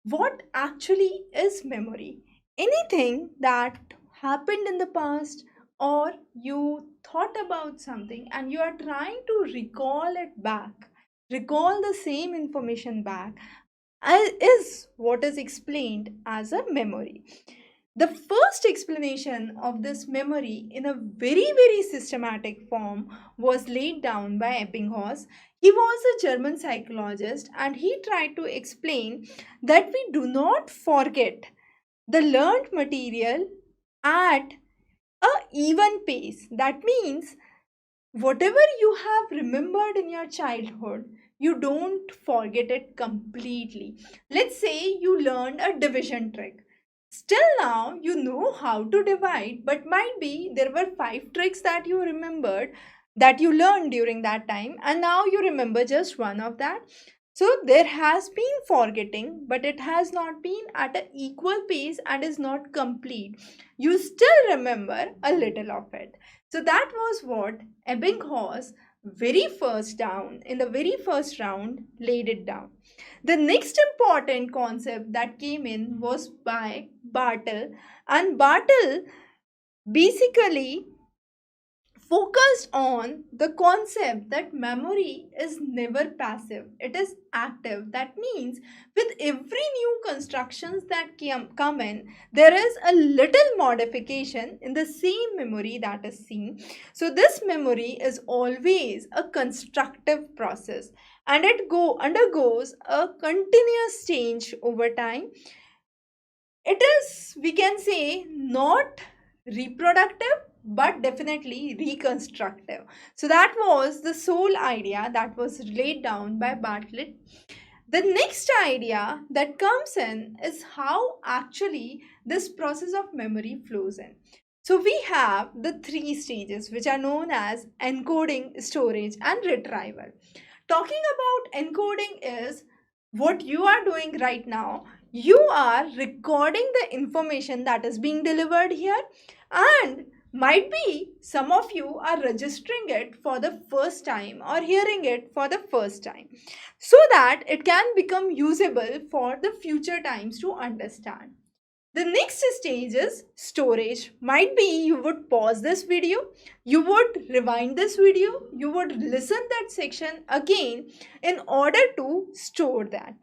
What actually is memory? Anything that happened in the past, or you thought about something and you are trying to recall it back, recall the same information back, is what is explained as a memory. The first explanation of this memory in a very systematic form was laid down by Ebbinghaus. He was a German psychologist and he tried to explain that we do not forget the learned material at a even pace. That means whatever you have remembered in your childhood, you don't forget it completely. Let's say you learned a division trick. Still now you know how to divide, but might be there were five tricks that you remembered, that you learned during that time, and now you remember just one of that. So there has been forgetting, but it has not been at an equal pace and is not complete. You still remember a little of it. So that was what Ebbinghaus very first down in the very first round laid it down. The next important concept that came in was by Bartle, and Bartle basically focused on the concept that memory is never passive, it is active. That means with every new constructions that come in, there is a little modification in the same memory that is seen. So this memory is always a constructive process, and it go undergoes a continuous change over time. It is, we can say, not reproductive but definitely reconstructive. So that was the sole idea that was laid down by Bartlett. The next idea that comes in is how actually this process of memory flows in. So we have the three stages which are known as encoding, storage, and retrieval. Talking about encoding is what you are doing right now. You are recording the information that is being delivered here, and might be some of you are registering it for the first time or hearing it for the first time, so that it can become usable for the future times to understand. The next stage is storage. Might be you would pause this video, you would rewind this video, you would listen that section again in order to store that.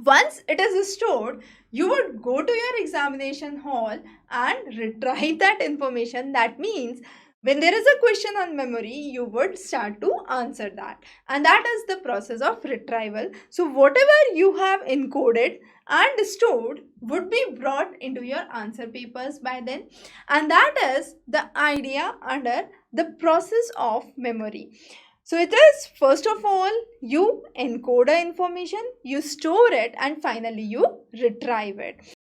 Once it is stored, you would go to your examination hall and retrieve that information. That means when there is a question on memory, you would start to answer that. And that is the process of retrieval. So, whatever you have encoded and stored would be brought into your answer papers by then. And that is the idea under the process of memory. So it is, first of all, you encode the information, you store it, and finally you retrieve it.